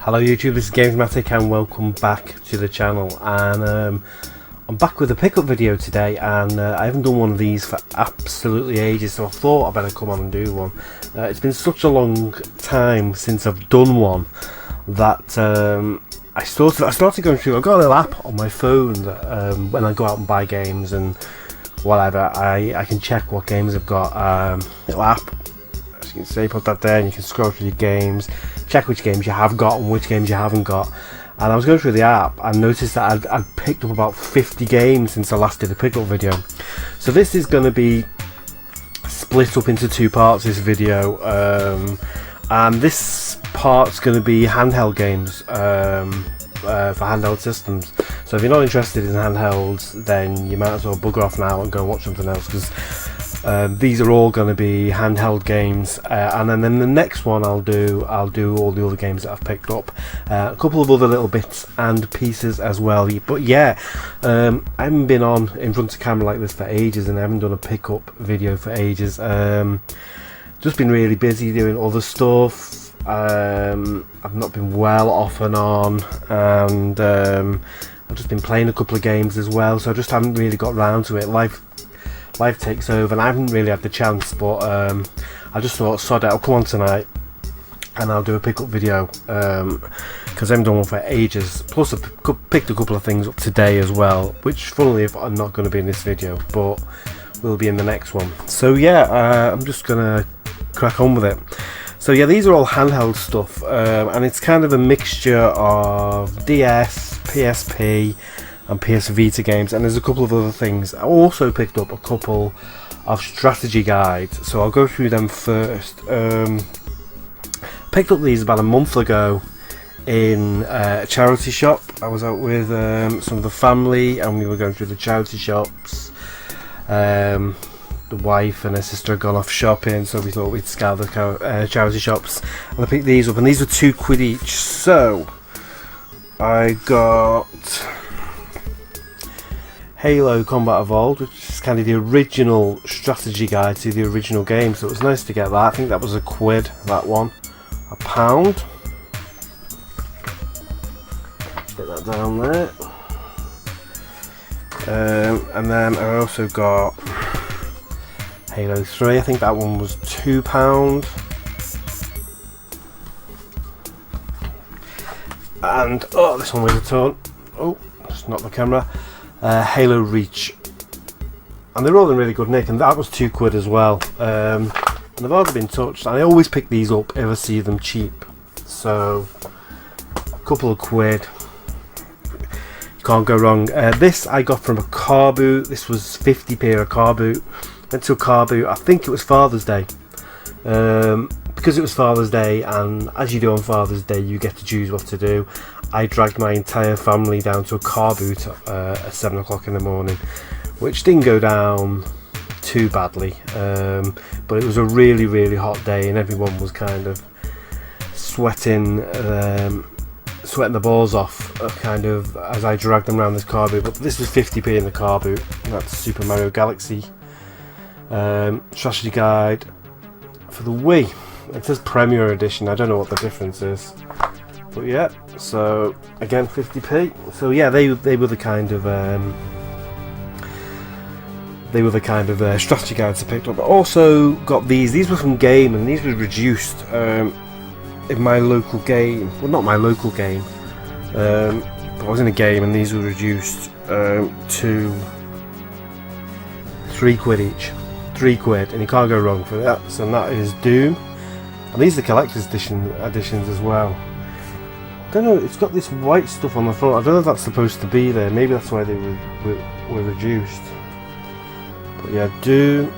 Hello YouTube, this is GAMEZOMATIK and welcome back to the channel. And I'm back with a pickup video today, and I haven't done one of these for absolutely ages, so I thought I'd better come on and do one. It's been such a long time since I've done one that I started going through. I've got a little app on my phone that when I go out and buy games and whatever, I can check what games I've got. Little app, as you can see, put that there and you can scroll through your games, check which games you have got and which games you haven't got. And I was going through the app and noticed that I'd picked up about 50 games since I last did a pickup video. So this is going to be split up into two parts, this video, and this part's going to be handheld games for handheld systems. So if you're not interested in handhelds, then you might as well bugger off now and go and watch something else, because these are all going to be handheld games, and then the next one I'll do all the other games that I've picked up, a couple of other little bits and pieces as well. But yeah, I haven't been on in front of camera like this for ages, and I haven't done a pickup video for ages. Just been really busy doing other stuff. I've not been well off and on, and I've just been playing a couple of games as well, so I just haven't really got round to it. Life takes over and I haven't really had the chance, but I just thought, sod it, I'll come on tonight and I'll do a pickup video, because I haven't done one for ages. Plus I picked a couple of things up today as well, which funnily are not going to be in this video but will be in the next one. So yeah, I'm just gonna crack on with it. So yeah, these are all handheld stuff, and it's kind of a mixture of DS, PSP and PS Vita games, and there's a couple of other things. I also picked up a couple of strategy guides, so I'll go through them first. Picked up these about a month ago in a charity shop. I was out with some of the family and we were going through the charity shops. The wife and her sister had gone off shopping, so we thought we'd scour the charity shops, and I picked these up, and these were £2 each. So I got Halo Combat Evolved, which is kind of the original strategy guide to the original game, so it was nice to get that. I think that was £1, that one, £1. Get that down there. And then I also got Halo 3, I think that one was £2. And oh, this one weighs a ton. Oh, it's not the camera. Halo Reach, and they're all in really good nick, and that was £2 as well. And they've already been touched. I always pick these up if I see them cheap, so a couple of quid, you can't go wrong. This I got from a car boot. This was 50p a car boot. Went to a car boot, I think it was Father's Day, because it was Father's Day, and as you do on Father's Day you get to choose what to do. I dragged my entire family down to a car boot at 7 o'clock in the morning, which didn't go down too badly, but it was a really hot day and everyone was kind of sweating the balls off, kind of, as I dragged them around this car boot. But this was 50p in the car boot, and that's Super Mario Galaxy strategy guide for the Wii. It says Premier Edition, I don't know what the difference is. But yeah, so again 50p. So yeah, they were the kind of strategy guides I picked up. I also got these were from Game, and these were reduced in my local game. Well, not my local game, but I was in a game and these were reduced to £3 each. £3, and you can't go wrong for that. So that is Doom, and these are the collector's editions as well. I don't know, it's got this white stuff on the front. I don't know if that's supposed to be there. Maybe that's why they were reduced. But yeah, Doom.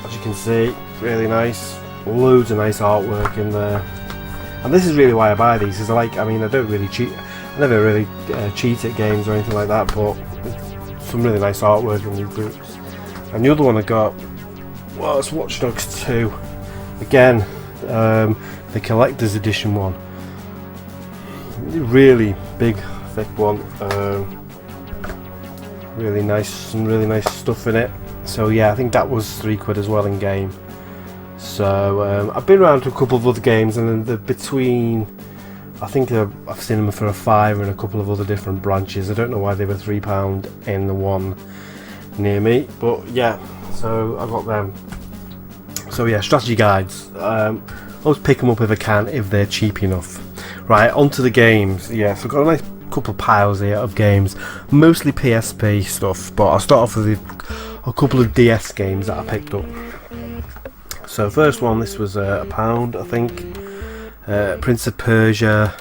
As you can see, really nice. Loads of nice artwork in there. And this is really why I buy these, because I don't really cheat. I never really cheat at games or anything like that, but some really nice artwork in these books. And the other one I got, well, it's Watch Dogs 2. Again, the collector's edition one, really big thick one, some really nice stuff in it. So yeah, I think that was £3 as well in Game. So I've been around to a couple of other games, and then between, I think I've seen them for a £5 in a couple of other different branches. I don't know why they were £3 in the one near me, but yeah, so I got them. So yeah, strategy guides. Always pick them up if I can, if they're cheap enough. Right, onto the games. Yeah, so I've got a nice couple of piles here of games, mostly PSP stuff, but I'll start off with a couple of DS games that I picked up. So first one, this was £1, I think. Prince of Persia.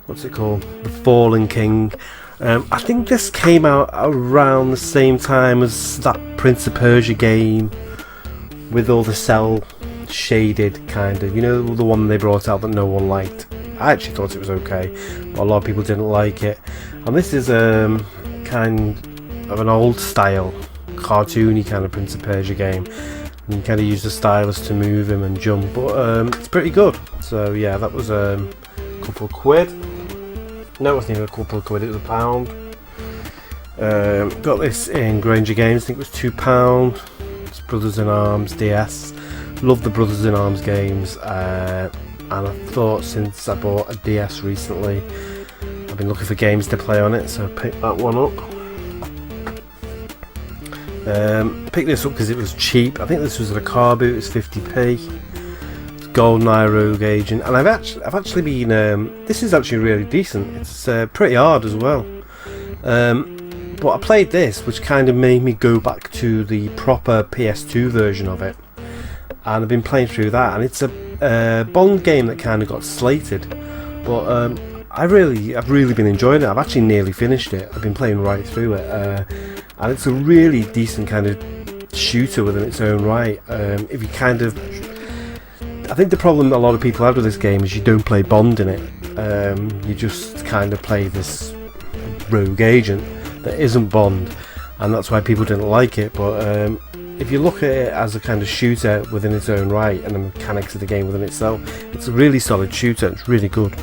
What's it called? The Fallen King. I think this came out around the same time as that Prince of Persia game with all the cell shaded kind of, you know, the one they brought out that no one liked. I actually thought it was okay, but a lot of people didn't like it. And this is kind of an old style, cartoony kind of Prince of Persia game. And you kind of use the stylus to move him and jump, but it's pretty good. So yeah, that was a couple of quid. No, it wasn't even a couple of quid, it was £1. Got this in Granger Games, I think it was £2. It's Brothers in Arms DS. Love the Brothers in Arms games, and I thought since I bought a DS recently, I've been looking for games to play on it, so I picked that one up. Picked this up because it was cheap. I think this was at a car boot. It's 50p. It's GoldenEye Rogue Agent, and I've actually been. This is actually really decent. It's pretty hard as well. But I played this, which kind of made me go back to the proper PS2 version of it, and I've been playing through that. And it's a Bond game that kind of got slated, but I've really been enjoying it. I've actually nearly finished it. I've been playing right through it. And it's a really decent kind of shooter within its own right. If you kind of, I think the problem that a lot of people have with this game is you don't play Bond in it. You just kind of play this rogue agent that isn't Bond, and that's why people didn't like it. But if you look at it as a kind of shooter within its own right, and the mechanics of the game within itself, it's a really solid shooter. It's really good.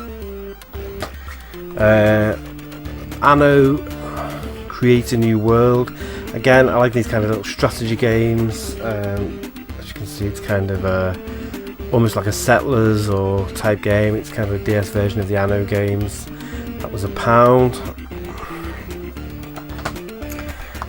Anno. Create a New World. Again, I like these kind of little strategy games. As you can see, it's kind of almost like a Settlers or type game. It's kind of a DS version of the Anno games. That was £1.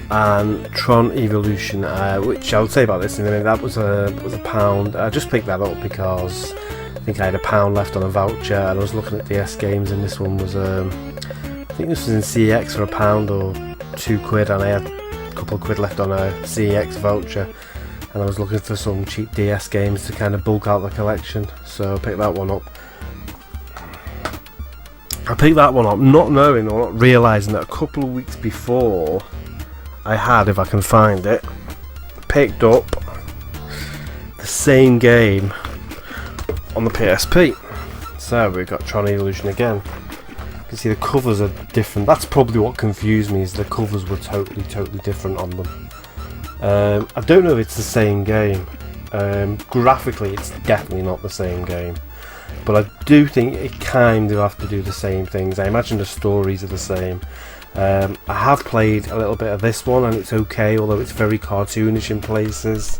And Tron Evolution, which I'll say about this in a minute. That was £1. I just picked that up because I think I had £1 left on a voucher, and I was looking at DS games, and this one was I think this was in CEX for £1 or £2, and I had a couple of quid left on a CEX voucher, and I was looking for some cheap DS games to kind of bulk out the collection, so I picked that one up. I picked that one up not knowing or not realising that a couple of weeks before I had, if I can find it, picked up the same game on the PSP. So we've got Tron Evolution again. You see the covers are different. That's probably what confused me, is the covers were totally different on them. I don't know if it's the same game. Graphically it's definitely not the same game, but I do think it kind of have to do the same things. I imagine the stories are the same. I have played a little bit of this one, and it's okay, although it's very cartoonish in places.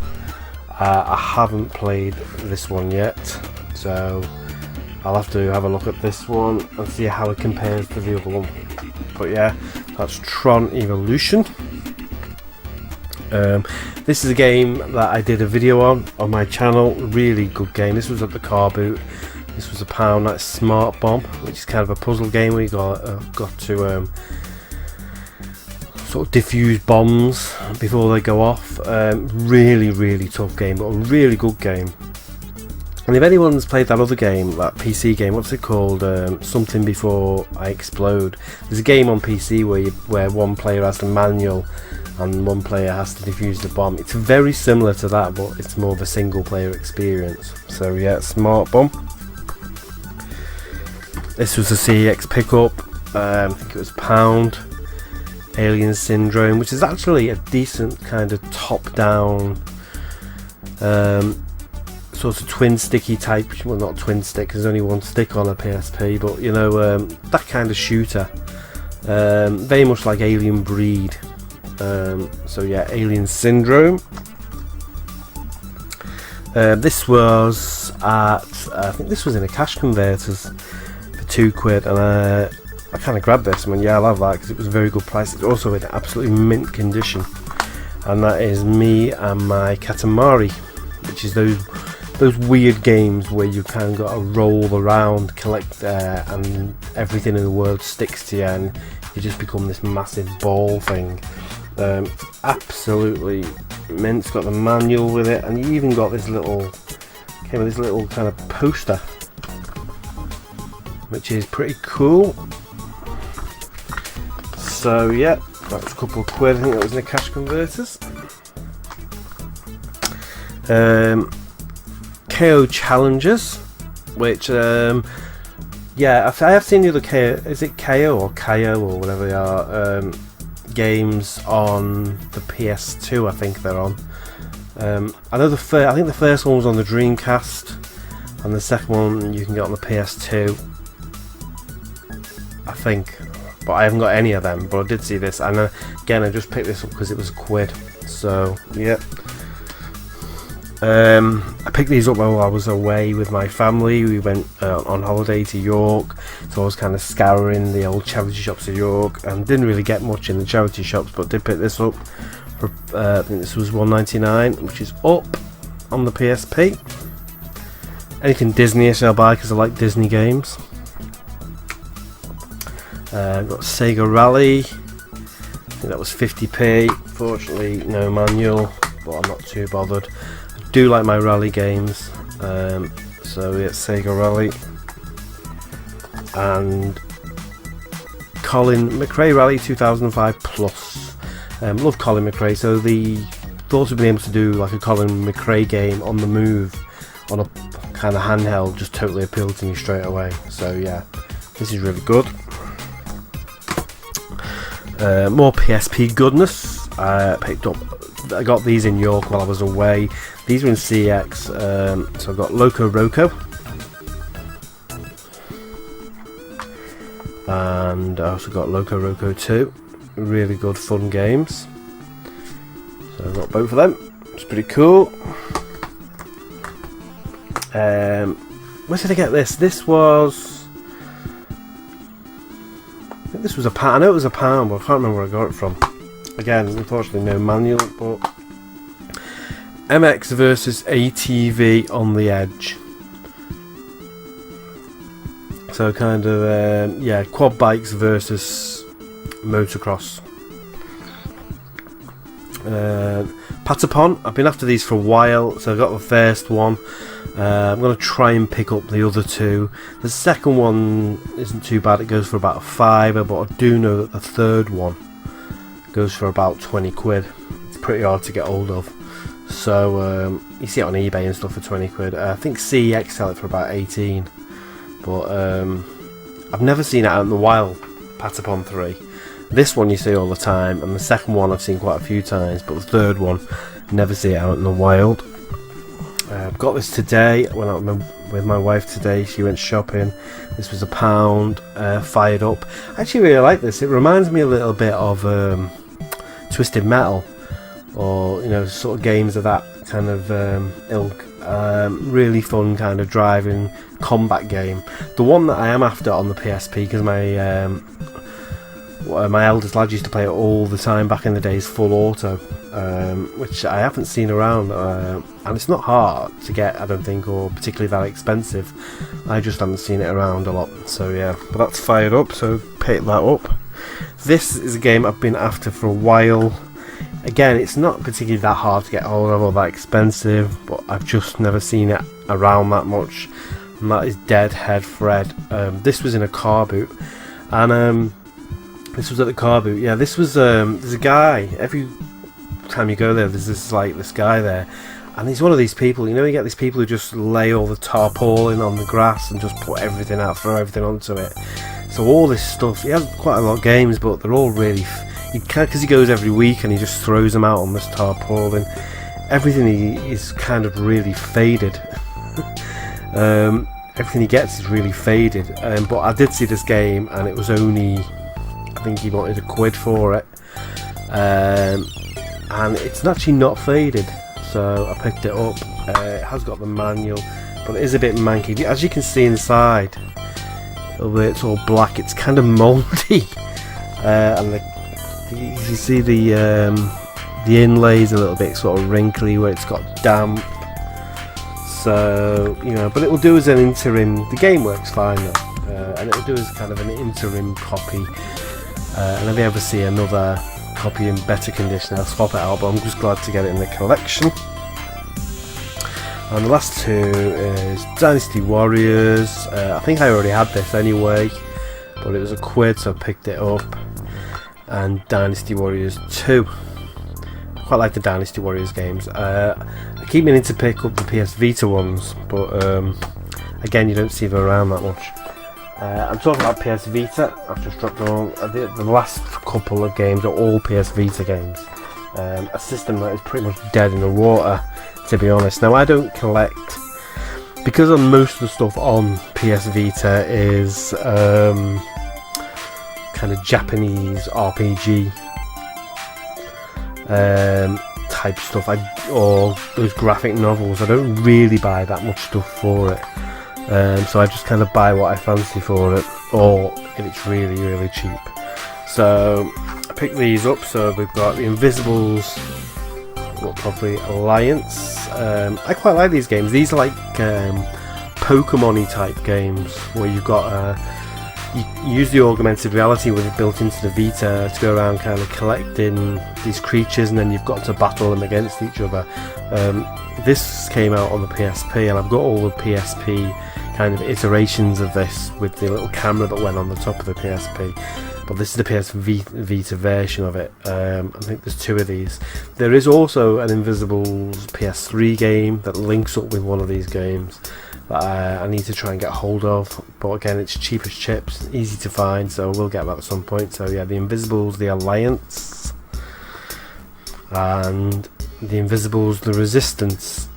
I haven't played this one yet, so I'll have to have a look at this one and see how it compares to the other one. But yeah, that's Tron Evolution. This is a game that I did a video on my channel. Really good game. This was at the car boot. This was £1. That's Smart Bomb, which is kind of a puzzle game where you got to sort of diffuse bombs before they go off. Really tough game, but a really good game. And if anyone's played that other game, that PC game, what's it called? Something Before I Explode. There's a game on PC where one player has the manual and one player has to defuse the bomb. It's very similar to that, but it's more of a single player experience. So yeah, Smart Bomb. This was a CEX pickup. I think it was £1. Alien Syndrome, which is actually a decent kind of top-down sort of twin sticky type, well, not twin stick, there's only one stick on a PSP, but you know, that kind of shooter, very much like Alien Breed. So yeah, Alien Syndrome. This was at, I think this was in a cash converters for £2, and I kind of grabbed this and went, yeah, I'll have that, because it was a very good price. It's also in absolutely mint condition, and that is Me and My Katamari, which is those weird games where you kind of got to roll around, collect, and everything in the world sticks to you, and you just become this massive ball thing. Absolutely mint. It's got the manual with it, and you even got this little, came with this little kind of poster, which is pretty cool. So yeah, that was a couple of quid. I think that was in the cash converters. KO challenges, which yeah, I have seen the other KO, is it KO or KO or whatever they are, games on the PS2. I think they're on. I know I think the first one was on the Dreamcast, and the second one you can get on the PS2, I think, but I haven't got any of them. But I did see this, and again I just picked this up because it was £1. So yeah. I picked these up while I was away with my family. We went on holiday to York, so I was kind of scouring the old charity shops of York, and didn't really get much in the charity shops, but did pick this up for, I think this was £1.99, which is up on the PSP. Anything Disney-ish I'll buy, because I like Disney games. Got Sega Rally, I think that was 50p. Fortunately no manual, but I'm not too bothered. Do like my rally games, so yeah, Sega Rally. And Colin McRae Rally 2005 Plus. Love Colin McRae, so the thoughts of being able to do like a Colin McRae game on the move on a kind of handheld just totally appealed to me straight away. So yeah, this is really good. More PSP goodness. I got these in York while I was away. These were in CX, so I've got Loco Roco, and I also got Loco Roco 2. Really good fun games, so I've got both of them. It's pretty cool. Where did I get this? This was, I think this was a pound. I know it was a pound, but I can't remember where I got it from. Again, unfortunately no manual, but MX versus ATV on the Edge. So kind of yeah, quad bikes versus motocross. Patapon, I've been after these for a while, so I've got the first one. I'm going to try and pick up the other two. The second one isn't too bad, it goes for about £5, but I do know that the third one goes for about £20. It's pretty hard to get hold of. So you see it on eBay and stuff for £20. I think CEX sell it for about 18, but I've never seen it out in the wild. Patapon 3. This one you see all the time, and the second one I've seen quite a few times, but the third one never see it out in the wild. I've got this today. When I went with my wife today, she went shopping. This was £1, fired up. I actually really like this. It reminds me a little bit of Twisted Metal, or you know, sort of games of that kind of ilk. Really fun kind of driving combat game. The one that I am after on the PSP, because my eldest lad used to play it all the time back in the days, Full Auto, which I haven't seen around, and it's not hard to get, I don't think, or particularly that expensive. I just haven't seen it around a lot. So yeah, but that's fired up, so pick that up. This is a game I've been after for a while. Again, it's not particularly that hard to get hold of or that expensive, but I've just never seen it around that much, and that is Deadhead Fred. This was in a car boot, and this was at the car boot. Yeah, this was there's a guy, every time you go there there's this guy there, and he's one of these people, you know, you get these people who just lay all the tarpaulin on the grass and just put everything out, throw everything onto it. So all this stuff, he has quite a lot of games, but they're all really because he goes every week and he just throws them out on this tarpaulin. Everything is kind of really faded. Everything he gets is really faded, but I did see this game, and it was only, I think he wanted £1 for it, and it's actually not faded. so I picked it up. It has got the manual, but it is a bit manky. As you can see inside, although it's all black, it's kind of mouldy, and you see the inlays a little bit sort of wrinkly where it's got damp. So, you know, but it will do as an interim. The game works fine though, and it will do as kind of an interim copy. And if I ever see another copy in better condition, I'll swap it out, but I'm just glad to get it in the collection. And the last two is Dynasty Warriors. I think I already had this anyway, but it was £1, so I picked it up. And Dynasty Warriors 2. I quite like the Dynasty Warriors games. I keep meaning to pick up the PS Vita ones, but again, you don't see them around that much. I'm talking about PS Vita. I've just dropped on the last couple of games are all PS Vita games. A system that is pretty much dead in the water, to be honest. Now, I don't collect, because on most of the stuff on PS Vita is kind of Japanese RPG type stuff, or those graphic novels. I don't really buy that much stuff for it. So I just kind of buy what I fancy for it, or if it's really, really cheap. So I picked these up. So we've got the Invisibles, what, probably Alliance. I quite like these games. These are like Pokemon-y type games where you've got you use the augmented reality with it built into the Vita to go around kind of collecting these creatures, and then you've got to battle them against each other. This came out on the PSP, and I've got all the PSP kind of iterations of this with the little camera that went on the top of the PSP, but this is the PS Vita version of it. I think there's two of these. There is also an Invisibles PS3 game that links up with one of these games that I need to try and get hold of, but again, it's cheap as chips, easy to find, so we'll get that at some point. So yeah, the Invisibles, the Alliance, and the Invisibles, the Resistance.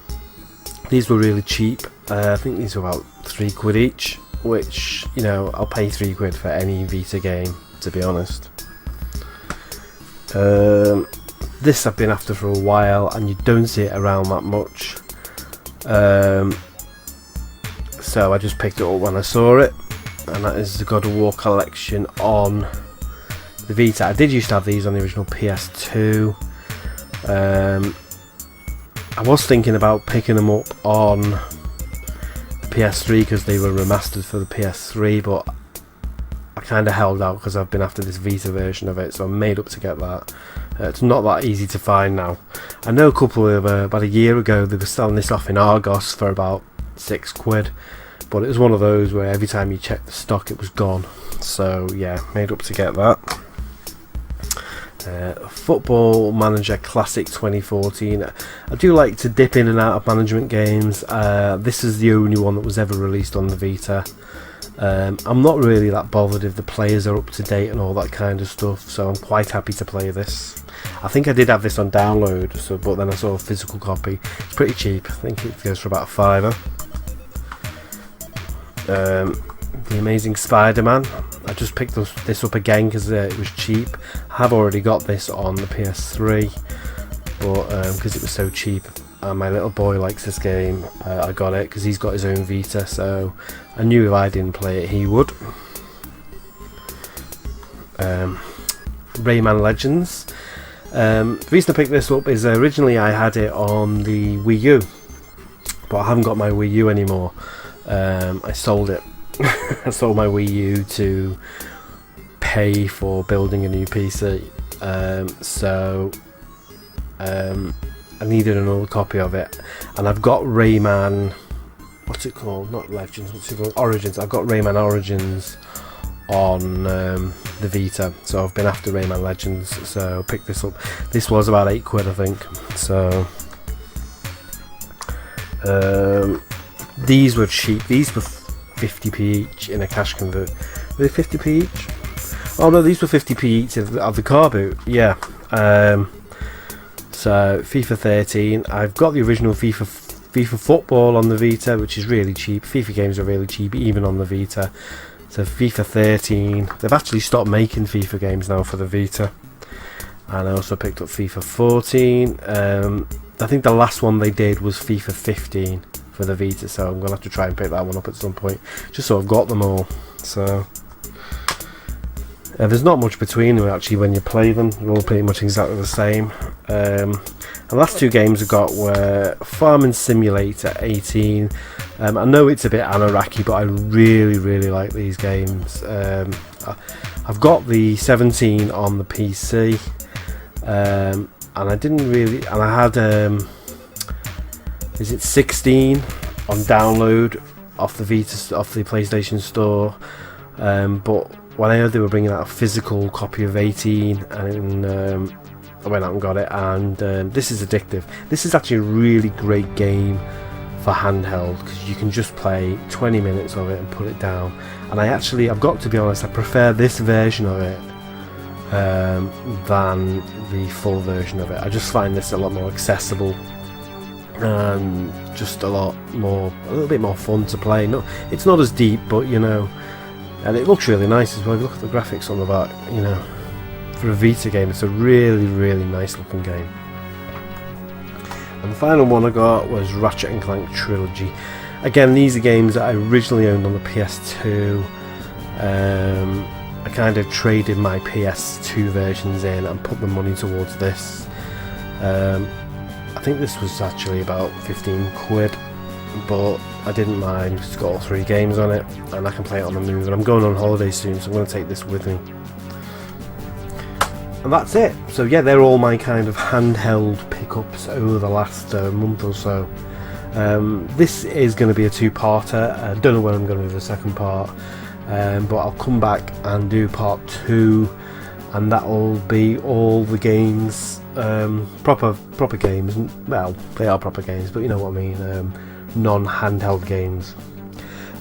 These were really cheap. I think these were about £3 each, which, you know, I'll pay £3 for any Vita game, to be honest. This I've been after for a while, and you don't see it around that much. So I just picked it up when I saw it, and that is the God of War collection on the Vita. I did used to have these on the original PS2. I was thinking about picking them up on the PS3 because they were remastered for the PS3, but I kind of held out because I've been after this Vita version of it, so I made up to get that. It's not that easy to find now. I know a couple of about a year ago they were selling this off in Argos for about £6, but it was one of those where every time you check the stock it was gone. So yeah, made up to get that. Football Manager Classic 2014. I do like to dip in and out of management games. This is the only one that was ever released on the Vita. I'm not really that bothered if the players are up to date and all that kind of stuff, so I'm quite happy to play this. I think I did have this on download, but then I saw a physical copy. It's pretty cheap. I think it goes for about £5. The Amazing Spider-Man. I just picked this up again because it was cheap. I have already got this on the PS3, but because it was so cheap, and my little boy likes this game, I got it because he's got his own Vita, so I knew if I didn't play it he would. Rayman Legends. The reason I picked this up is originally I had it on the Wii U, but I haven't got my Wii U anymore. I sold it. I sold my Wii U to pay for building a new PC, so I needed another copy of it, and I've got Rayman, what's it called, not Legends, what's it called, Origins. I've got Rayman Origins on the Vita, so I've been after Rayman Legends, so I picked this up. This was about £8 I think, so these were cheap. These were 50p each in a cash convert. Were they 50p each? Oh no, these were 50p each of the car boot. Yeah. So FIFA 13. I've got the original FIFA Football on the Vita, which is really cheap. FIFA games are really cheap even on the Vita. So FIFA 13. They've actually stopped making FIFA games now for the Vita. And I also picked up FIFA 14. I think the last one they did was FIFA 15 for the Vita, so I'm gonna have to try and pick that one up at some point, just so I've got them all. So there's not much between them actually when you play them. They're all pretty much exactly the same. The last two games I got were Farming Simulator 18. I know it's a bit Anaraki, but I really like these games. I've got the 17 on the PC, and I didn't really, and I had is it 16 on download off the Vita, off the PlayStation Store, but when I heard they were bringing out a physical copy of 18, and I went out and got it, and this is addictive. This is actually a really great game for handheld, because you can just play 20 minutes of it and put it down. And I've got to be honest, I prefer this version of it than the full version of it. I just find this a lot more accessible and just a little bit more fun to play. It's not as deep, but you know, and it looks really nice as well. If you look at the graphics on the back, you know, for a Vita game, it's a really nice looking game. And the final one I got was Ratchet and Clank Trilogy. Again, these are games that I originally owned on the PS2. I kind of traded my PS2 versions in and put the money towards this. I think this was actually about 15 quid, but I didn't mind. It's got all 3 games on it, and I can play it on the move. And I'm going on holiday soon, so I'm going to take this with me. And that's it. So yeah, they're all my kind of handheld pickups over the last month or so. This is going to be a 2-parter. I don't know when I'm going to do the second part, but I'll come back and do part 2, and that'll be all the games, proper games. Well, they are proper games, but you know what I mean, non-handheld games.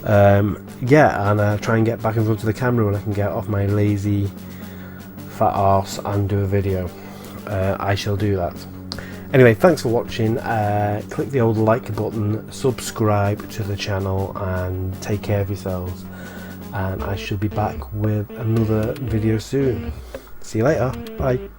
Yeah, and try and get back in front of the camera when I can get off my lazy fat arse and do a video. I shall do that. Anyway, thanks for watching. Click the old like button, subscribe to the channel, and take care of yourselves. And I shall be back with another video soon. See you later. Bye.